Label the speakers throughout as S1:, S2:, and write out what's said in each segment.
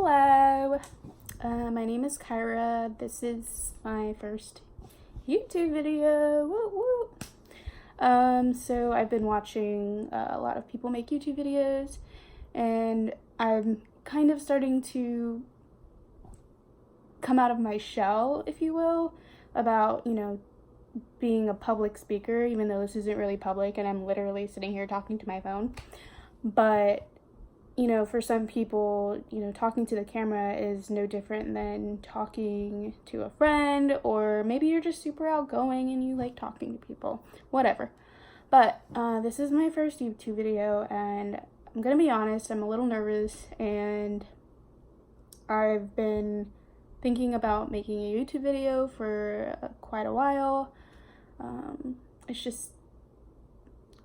S1: Hello, my name is Kyra. This is my first YouTube video. Woo woo. So I've been watching a lot of people make YouTube videos, and I'm kind of starting to come out of my shell, if you will, about, being a public speaker, even though this isn't really public and I'm literally sitting here talking to my phone. But for some people, talking to the camera is no different than talking to a friend, or maybe you're just super outgoing and you like talking to people, whatever. But this is my first YouTube video, and I'm gonna be honest, I'm a little nervous, and I've been thinking about making a YouTube video for quite a while. It's just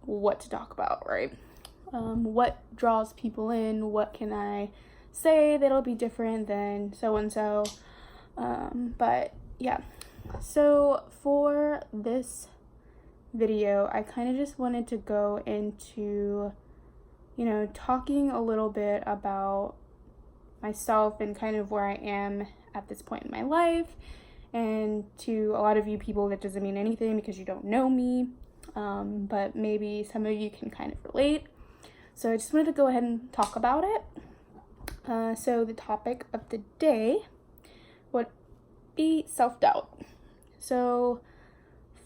S1: what to talk about, right? What draws people in, what can I say that'll be different than so-and-so, but yeah. So for this video, I kind of just wanted to go into, talking a little bit about myself and kind of where I am at this point in my life. And to a lot of you people, that doesn't mean anything because you don't know me, but maybe some of you can kind of relate. So I just wanted to go ahead and talk about it. So the topic of the day would be self-doubt. So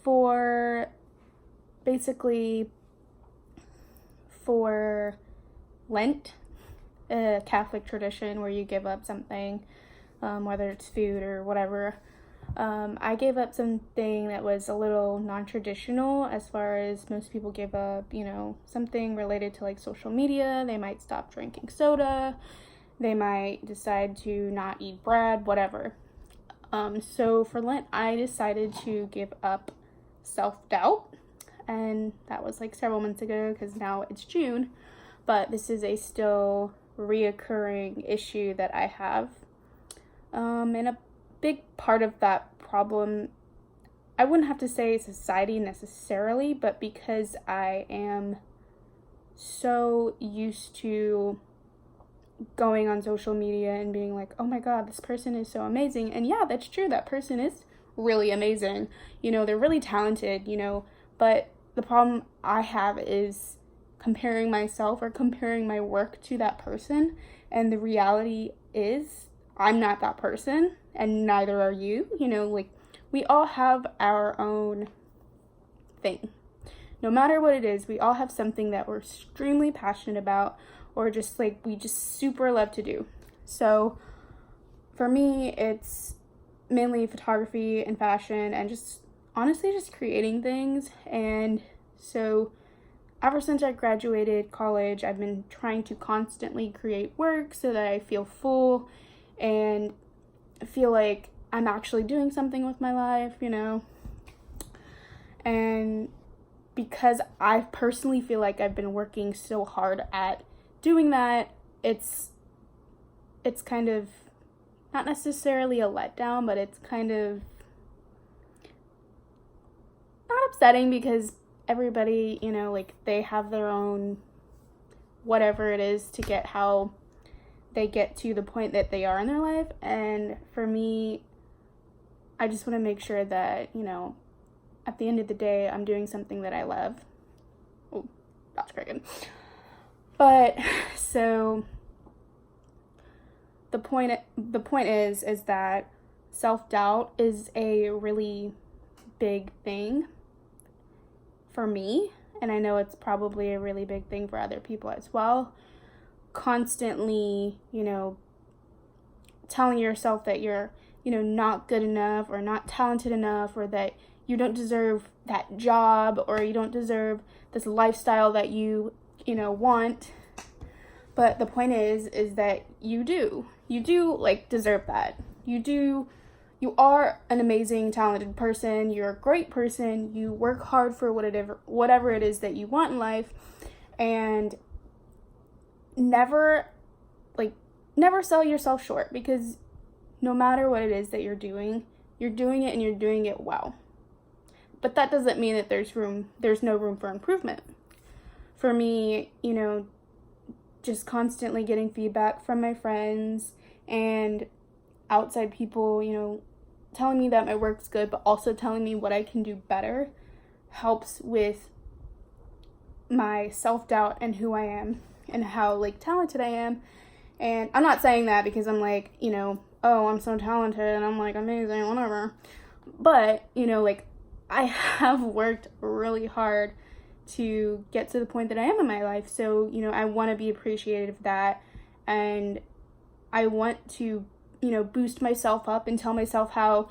S1: for Lent, a Catholic tradition where you give up something, whether it's food or whatever, I gave up something that was a little non-traditional, as far as most people give up, something related to like social media. They might stop drinking soda, they might decide to not eat bread, whatever. So for Lent, I decided to give up self-doubt, and that was like several months ago because now it's June, but this is a still reoccurring issue that I have. And a big part of that problem, I wouldn't have to say society necessarily, but because I am so used to going on social media and being like, oh my god, this person is so amazing. And yeah, that's true, that person is really amazing. They're really talented, but the problem I have is comparing myself or comparing my work to that person. And the reality is, I'm not that person, and neither are you. We all have our own thing. No matter what it is, we all have something that we're extremely passionate about, or just like we just super love to do. So for me, it's mainly photography and fashion, and just honestly just creating things. And so ever since I graduated college, I've been trying to constantly create work so that I feel full and feel like I'm actually doing something with my life, And because I personally feel like I've been working so hard at doing that, it's kind of not necessarily a letdown, but it's kind of not upsetting, because everybody, they have their own whatever it is to get how they get to the point that they are in their life. And for me, I just want to make sure that, at the end of the day, I'm doing something that I love. Oh, that's cracking. But so the point is that self-doubt is a really big thing for me, and I know it's probably a really big thing for other people as well. Constantly, telling yourself that you're, not good enough, or not talented enough, or that you don't deserve that job, or you don't deserve this lifestyle that you want. But the point is that you do deserve that. You are an amazing, talented person. You're a great person. You work hard for whatever it is that you want in life, and never sell yourself short, because no matter what it is that you're doing it, and you're doing it well. But that doesn't mean that there's no room for improvement. For me, just constantly getting feedback from my friends and outside people, telling me that my work's good, but also telling me what I can do better helps with my self-doubt and who I am and how, like, talented I am. And I'm not saying that because I'm like, oh, I'm so talented and I'm like amazing, whatever. But, like, I have worked really hard to get to the point that I am in my life. So, I want to be appreciative of that. And I want to, boost myself up and tell myself how,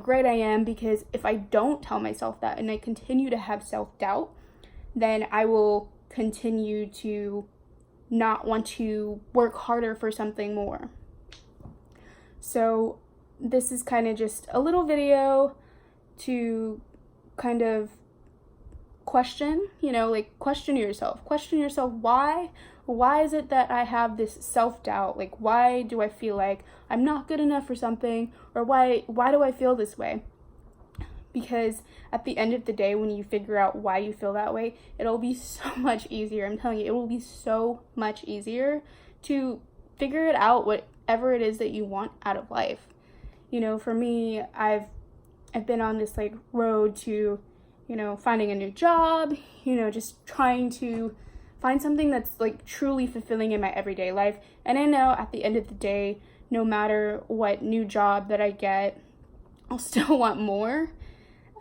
S1: great I am, because if I don't tell myself that and I continue to have self-doubt, then I will continue to not want to work harder for something more. So this is kind of just a little video to kind of question yourself. Question yourself, why is it that I have this self-doubt? Like, why do I feel like I'm not good enough for something? Or why do I feel this way? Because at the end of the day, when you figure out why you feel that way, it'll be so much easier. I'm telling you, it will be so much easier to figure it out, whatever it is that you want out of life. For me, I've been on this like road to, finding a new job, just trying to find something that's like truly fulfilling in my everyday life. And I know at the end of the day, no matter what new job that I get, I'll still want more.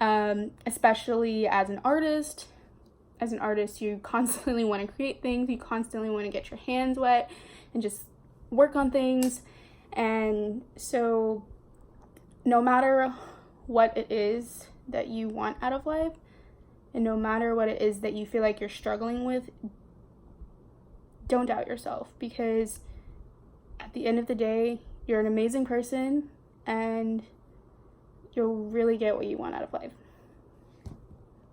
S1: Especially as an artist. As an artist, you constantly want to create things. You constantly want to get your hands wet and just work on things. And so no matter what it is that you want out of life, and no matter what it is that you feel like you're struggling with, don't doubt yourself, because at the end of the day, you're an amazing person and you'll really get what you want out of life.